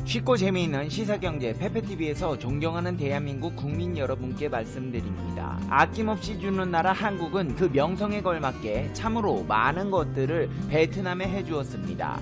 쉽고 재미있는 시사경제 페페TV에서 존경하는 대한민국 국민 여러분께 말씀드립니다. 아낌없이 주는 나라 한국은 그 명성에 걸맞게 참으로 많은 것들을 베트남에 해주었습니다.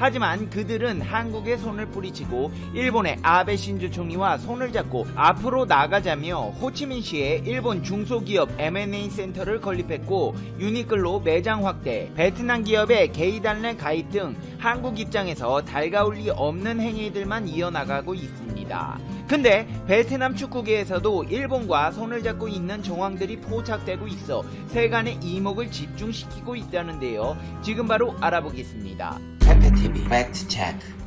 하지만 그들은 한국에 손을 뿌리치고 일본의 아베 신조 총리와 손을 잡고 앞으로 나가자며 호치민시에 일본 중소기업 M&A 센터를 건립했고 유니클로 매장 확대, 베트남 기업의 게이단내 가입 등 한국 입장에서 달가울 리 없는 행위들만 이어나가고 있습니다. 근데 베트남 축구계에서도 일본과 손을 잡고 있는 정황들이 포착되고 있어 세간의 이목을 집중시키고 있다는데요. 지금 바로 알아보겠습니다. 페페TV 팩트 체크.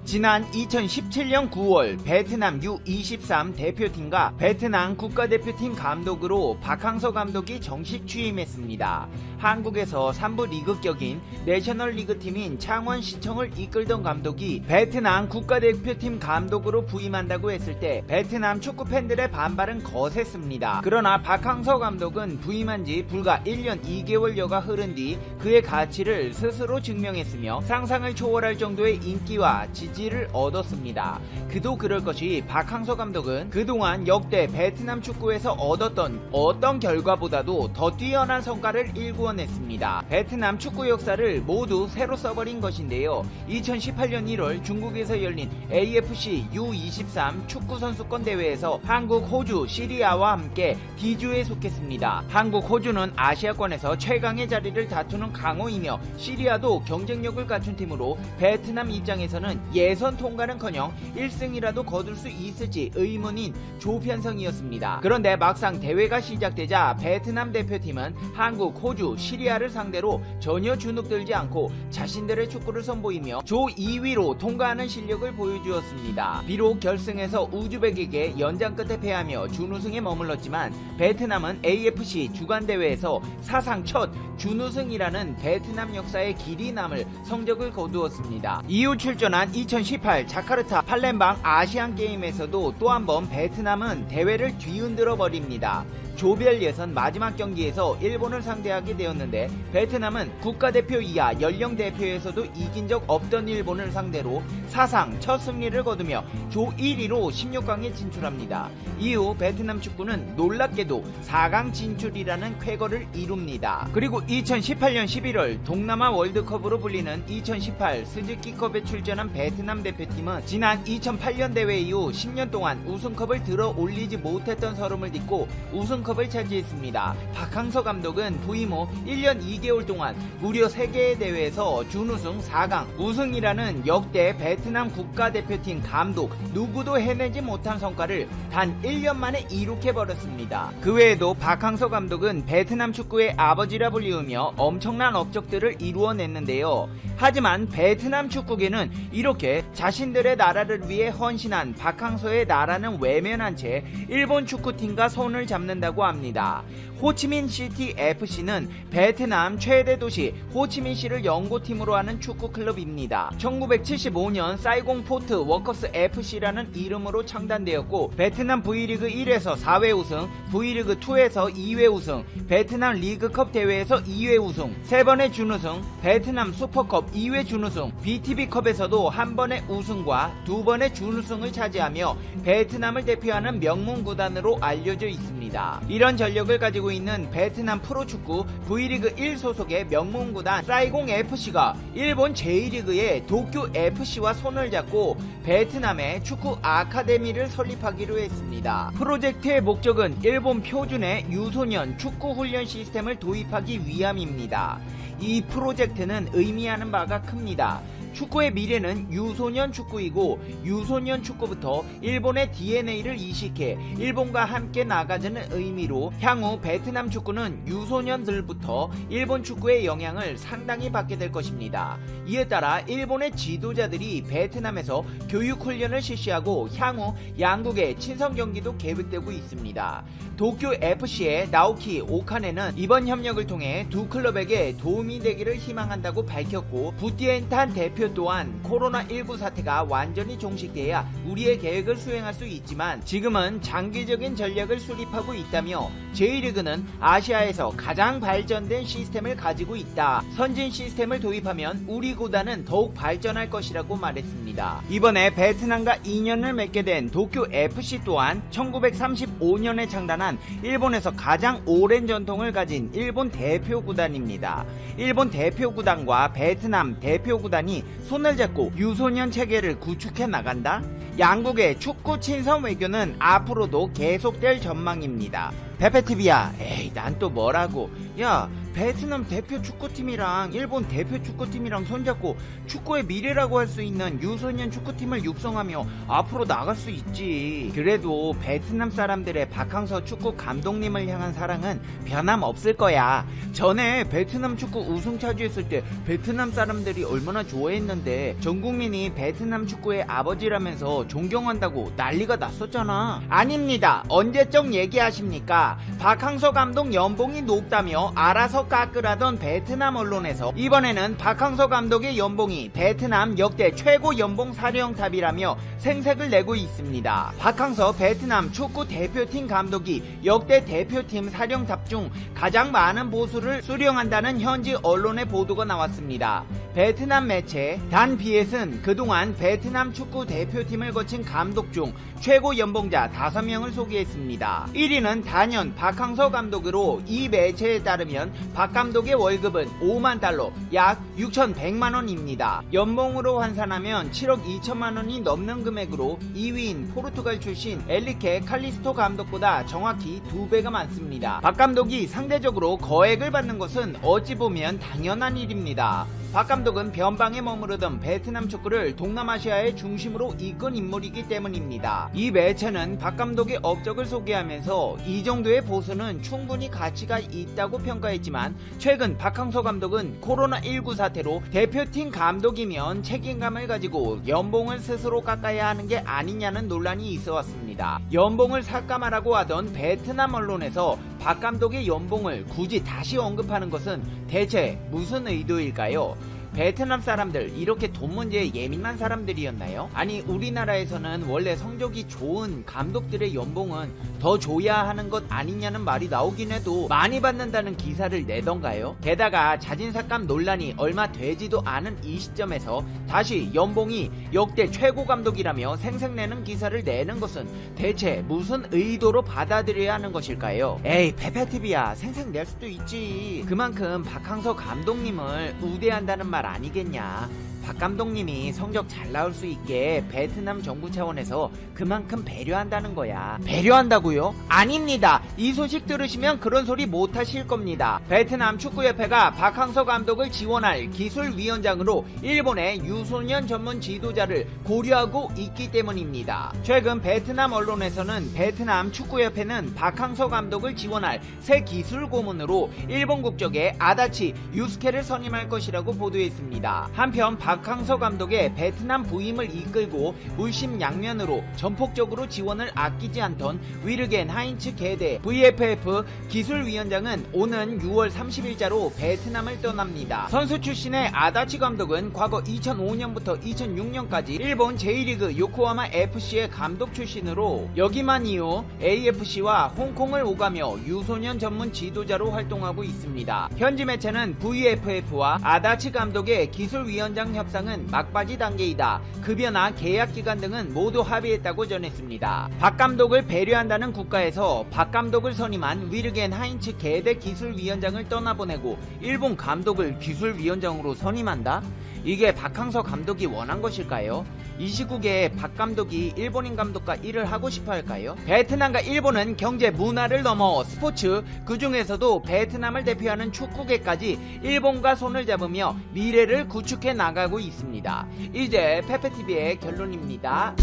지난 2017년 9월 베트남 U23 대표팀과 베트남 국가대표팀 감독으로 박항서 감독이 정식 취임했습니다. 한국에서 3부 리그격인 내셔널리그팀인 창원시청을 이끌던 감독이 베트남 국가대표팀 감독으로 부임한다고 했을 때 베트남 축구팬들의 반발은 거셌습니다. 그러나 박항서 감독은 부임한 지 불과 1년 2개월여가 흐른 뒤 그의 가치를 스스로 증명했으며 상상을 초월할 정도의 인기와 지지를 얻었습니다. 그도 그럴 것이 박항서 감독은 그동안 역대 베트남 축구에서 얻었던 어떤 결과보다도 더 뛰어난 성과를 일구어냈습니다. 베트남 축구 역사를 모두 새로 써버린 것인데요. 2018년 1월 중국에서 열린 AFC U23 축구 선수권 대회에서 한국, 호주, 시리아와 함께 D조에 속했습니다. 한국, 호주는 아시아권에서 최강의 자리를 다투는 강호이며 시리아도 경쟁력을 갖춘 팀으로 베트남 입장에서는 예선 통과는커녕 1승이라도 거둘 수 있을지 의문인 조편성이었습니다. 그런데 막상 대회가 시작되자 베트남 대표팀은 한국, 호주, 시리아를 상대로 전혀 주눅들지 않고 자신들의 축구를 선보이며 조 2위로 통과하는 실력을 보여주었습니다. 비록 결승에서 우즈벡에게 연장 끝에 패하며 준우승에 머물렀지만 베트남은 AFC 주간대회에서 사상 첫 준우승이라는 베트남 역사의 길이 남을 성적을 거두었습니다. 이후 출전한 2018 자카르타 팔렘방 아시안게임에서도 또 한 번 베트남은 대회를 뒤흔들어 버립니다. 조별 예선 마지막 경기에서 일본을 상대하게 되었는데 베트남은 국가대표 이하 연령 대표에서도 이긴 적 없던 일본을 상대로 사상 첫 승리를 거두며 조 1위로 16강에 진출합니다. 이후 베트남 축구는 놀랍게도 4강 진출이라는 쾌거를 이룹니다. 그리고 2018년 11월 동남아 월드컵으로 불리는 2018 스즈키컵에 출전한 베트남 대표팀은 지난 2008년 대회 이후 10년 동안 우승컵을 들어 올리지 못했던 서름을 딛고 우승컵을 차지했습니다. 박항서 감독은 부임 후 1년 2개월 동안 무려 3개의 대회에서 준우승 4강 우승이라는 역대 베트남 국가대표팀 감독 누구도 해내지 못한 성과를 단 1년 만에 이룩해버렸습니다. 그 외에도 박항서 감독은 베트남 축구의 아버지라 불리우며 엄청난 업적들을 이루어냈는데요. 하지만 베트남 축구계는 이렇게 자신들의 나라를 위해 헌신한 박항서의 나라는 외면한 채 일본 축구팀과 손을 잡는다고 합니다. 호치민시티 FC는 베트남 최대 도시 호치민시를 연고팀으로 하는 축구클럽입니다. 1975년 사이공 포트 워커스 FC라는 이름으로 창단되었고 베트남 V리그 1에서 4회 우승, V리그 2에서 2회 우승, 베트남 리그컵 대회에서 2회 우승, 3번의 준우승, 베트남 슈퍼컵 2회 준우승, BTV컵에서도 한 번의 우승과 2번의 준우승을 차지하며 베트남을 대표하는 명문 구단으로 알려져 있습니다. 이런 전력을 가지고 있는 베트남 프로축구 V리그 1 소속의 명문구단 사이공 FC가 일본 제1리그의 도쿄 FC와 손을 잡고 베트남의 축구 아카데미를 설립하기로 했습니다. 프로젝트의 목적은 일본 표준의 유소년 축구 훈련 시스템을 도입하기 위함입니다. 이 프로젝트는 의미하는 바가 큽니다. 축구의 미래는 유소년 축구이고 유소년 축구부터 일본의 DNA를 이식해 일본과 함께 나가자는 의미로 향후 베트남 축구는 유소년들부터 일본 축구의 영향을 상당히 받게 될 것입니다. 이에 따라 일본의 지도자들이 베트남에서 교육훈련을 실시하고 향후 양국의 친선 경기도 계획되고 있습니다. 도쿄 FC의 나오키 오카네는 이번 협력을 통해 두 클럽에게 도움이 되기를 희망한다고 밝혔고 부티엔탄 대표 목표 또한 코로나19 사태가 완전히 종식돼야 우리의 계획을 수행할 수 있지만 지금은 장기적인 전략을 수립하고 있다며 J리그는 아시아에서 가장 발전된 시스템을 가지고 있다. 선진 시스템을 도입하면 우리 구단은 더욱 발전할 것이라고 말했습니다. 이번에 베트남과 인연을 맺게 된 도쿄 FC 또한 1935년에 창단한 일본에서 가장 오랜 전통을 가진 일본 대표 구단입니다. 일본 대표 구단과 베트남 대표 구단이 손을 잡고 유소년 체계를 구축해 나간다? 양국의 축구 친선 외교는 앞으로도 계속될 전망입니다. 페페TV야, 에이 난 또 뭐라고. 야, 베트남 대표 축구팀이랑 일본 대표 축구팀이랑 손잡고 축구의 미래라고 할 수 있는 유소년 축구팀을 육성하며 앞으로 나갈 수 있지. 그래도 베트남 사람들의 박항서 축구 감독님을 향한 사랑은 변함없을 거야. 전에 베트남 축구 우승 차지했을 때 베트남 사람들이 얼마나 좋아했는데 전 국민이 베트남 축구의 아버지라면서 존경한다고 난리가 났었잖아. 아닙니다. 언제적 얘기하십니까? 박항서 감독 연봉이 높다며 알아서 깎으라던 베트남 언론에서 이번에는 박항서 감독의 연봉이 베트남 역대 최고 연봉 사령탑이라며 생색을 내고 있습니다. 박항서 베트남 축구 대표팀 감독이 역대 대표팀 사령탑 중 가장 많은 보수를 수령한다는 현지 언론의 보도가 나왔습니다. 베트남 매체 단비엣은 그동안 베트남 축구 대표팀을 거친 감독 중 최고 연봉자 5명을 소개했습니다. 1위는 단연 박항서 감독으로 이 매체에 따르면 박 감독의 월급은 5만 달러 약 6,100만원입니다. 연봉으로 환산하면 7억 2천만원이 넘는 금액으로 2위인 포르투갈 출신 엘리케 칼리스토 감독보다 정확히 2배가 많습니다. 박 감독이 상대적으로 거액을 받는 것은 어찌 보면 당연한 일입니다. 박 감독은 변방에 머무르던 베트남 축구를 동남아시아의 중심으로 이끈 인물이기 때문입니다. 이 매체는 박 감독의 업적을 소개하면서 이 정도의 보수는 충분히 가치가 있다고 평가했지만 최근 박항서 감독은 코로나19 사태로 대표팀 감독이면 책임감을 가지고 연봉을 스스로 깎아야 하는 게 아니냐는 논란이 있어 왔습니다. 연봉을 삭감하라고 하던 베트남 언론에서 박 감독의 연봉을 굳이 다시 언급하는 것은 대체 무슨 의도일까요? 베트남 사람들 이렇게 돈 문제에 예민한 사람들이었나요? 아니 우리나라에서는 원래 성적이 좋은 감독들의 연봉은 더 줘야 하는 것 아니냐는 말이 나오긴 해도 많이 받는다는 기사를 내던가요? 게다가 자진삭감 논란이 얼마 되지도 않은 이 시점에서 다시 연봉이 역대 최고 감독이라며 생색내는 기사를 내는 것은 대체 무슨 의도로 받아들여야 하는 것일까요? 에이 페페TV야 생색낼 수도 있지. 그만큼 박항서 감독님을 우대한다는 말 아니겠냐. 박 감독님이 성적 잘 나올 수 있게 베트남 정부 차원에서 그만큼 배려한다는 거야. 배려한다고요? 아닙니다. 이 소식 들으시면 그런 소리 못 하실 겁니다. 베트남 축구협회가 박항서 감독을 지원할 기술위원장으로 일본의 유소년 전문 지도자를 고려하고 있기 때문입니다. 최근 베트남 언론에서는 베트남 축구협회는 박항서 감독을 지원할 새 기술 고문으로 일본 국적의 아다치 유스케를 선임할 것이라고 보도했습니다. 한편 박항서 감독의 베트남 부임을 이끌고 물심양면으로 전폭적으로 지원을 아끼지 않던 위르겐 하인츠 게데 VFF 기술위원장은 오는 6월 30일자로 베트남을 떠납니다. 선수 출신의 아다치 감독은 과거 2005년부터 2006년까지 일본 J리그 요코하마 FC의 감독 출신으로 여기만 이후 AFC와 홍콩을 오가며 유소년 전문 지도자로 활동하고 있습니다. 현지 매체는 VFF와 아다치 감독의 기술위원장 협상은 막바지 단계이다. 급여나 계약 기간 등은 모두 합의했다고 전했습니다. 박 감독을 배려한다는 국가에서 박 감독을 선임한 위르겐 하인츠 게데 기술위원장을 떠나보내고 일본 감독을 기술위원장으로 선임한다? 이게 박항서 감독이 원한 것일까요? 이 시국에 박 감독이 일본인 감독과 일을 하고 싶어 할까요? 베트남과 일본은 경제 문화를 넘어 스포츠, 그 중에서도 베트남을 대표하는 축구계까지 일본과 손을 잡으며 미래를 구축해 나가고 있습니다. 이제 페페TV의 결론입니다.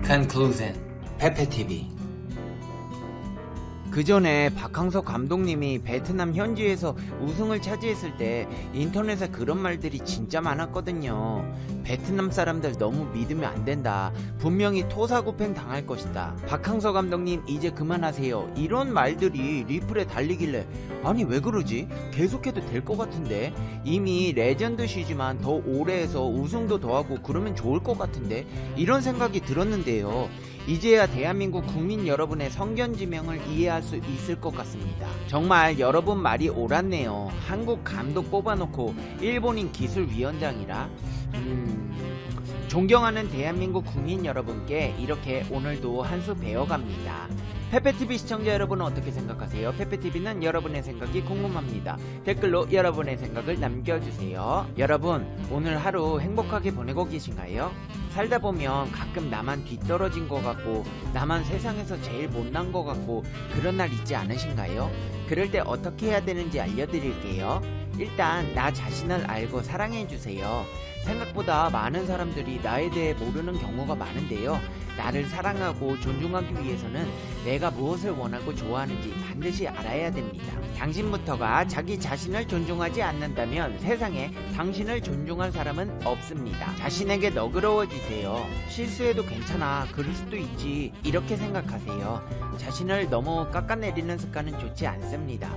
Conclusion. 페페TV. 그 전에 박항서 감독님이 베트남 현지에서 우승을 차지했을 때 인터넷에 그런 말들이 진짜 많았거든요. 베트남 사람들 너무 믿으면 안 된다. 분명히 토사구팽 당할 것이다. 박항서 감독님 이제 그만하세요. 이런 말들이 리플에 달리길래 아니 왜 그러지? 계속해도 될 것 같은데 이미 레전드시지만 더 오래 해서 우승도 더 하고 그러면 좋을 것 같은데 이런 생각이 들었는데요. 이제야 대한민국 국민 여러분의 성견지명을 이해할 수 있을 것 같습니다. 정말 여러분 말이 옳았네요. 한국 감독 뽑아놓고 일본인 기술위원장이라 존경하는 대한민국 국민 여러분께 이렇게 오늘도 한 수 배워갑니다. 페페TV 시청자 여러분은 어떻게 생각하세요? 페페TV는 여러분의 생각이 궁금합니다. 댓글로 여러분의 생각을 남겨주세요. 여러분 오늘 하루 행복하게 보내고 계신가요? 살다 보면 가끔 나만 뒤떨어진 것 같고 나만 세상에서 제일 못난 것 같고 그런 날 있지 않으신가요? 그럴 때 어떻게 해야 되는지 알려드릴게요. 일단 나 자신을 알고 사랑해주세요. 생각보다 많은 사람들이 나에 대해 모르는 경우가 많은데요. 나를 사랑하고 존중하기 위해서는 내가 무엇을 원하고 좋아하는지 반드시 알아야 됩니다. 당신부터가 자기 자신을 존중하지 않는다면 세상에 당신을 존중할 사람은 없습니다. 자신에게 너그러워지세요. 실수해도 괜찮아. 그럴 수도 있지. 이렇게 생각하세요. 자신을 너무 깎아내리는 습관은 좋지 않습니다.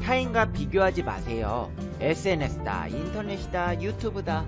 타인과 비교하지 마세요. SNS다, 인터넷이다, 유튜브다.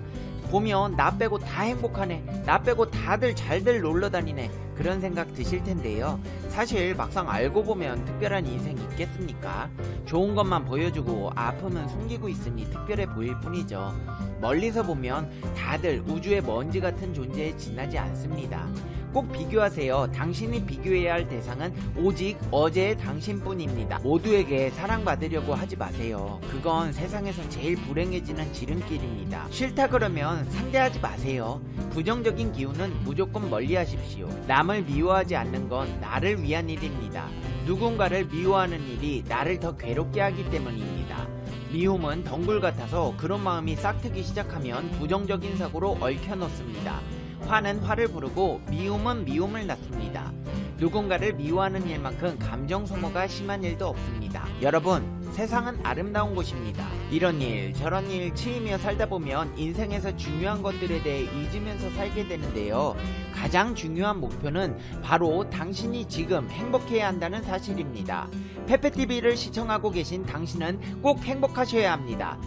보면 나 빼고 다 행복하네, 나 빼고 다들 잘들 놀러다니네, 그런 생각 드실 텐데요. 사실 막상 알고 보면 특별한 인생 있겠습니까? 좋은 것만 보여주고 아픔은 숨기고 있으니 특별해 보일 뿐이죠. 멀리서 보면 다들 우주의 먼지 같은 존재에 지나지 않습니다. 꼭 비교하세요. 당신이 비교해야 할 대상은 오직 어제의 당신뿐입니다. 모두에게 사랑받으려고 하지 마세요. 그건 세상에서 제일 불행해지는 지름길입니다. 싫다 그러면 상대하지 마세요. 부정적인 기운은 무조건 멀리하십시오. 남을 미워하지 않는 건 나를 위한 일입니다. 누군가를 미워하는 일이 나를 더 괴롭게 하기 때문입니다. 미움은 덩굴 같아서 그런 마음이 싹트기 시작하면 부정적인 사고로 얽혀놓습니다. 화는 화를 부르고 미움은 미움을 낳습니다. 누군가를 미워하는 일만큼 감정 소모가 심한 일도 없습니다. 여러분, 세상은 아름다운 곳입니다. 이런 일 저런 일 치이며 살다 보면 인생에서 중요한 것들에 대해 잊으면서 살게 되는데요. 가장 중요한 목표는 바로 당신이 지금 행복해야 한다는 사실입니다. 페페TV를 시청하고 계신 당신은 꼭 행복하셔야 합니다.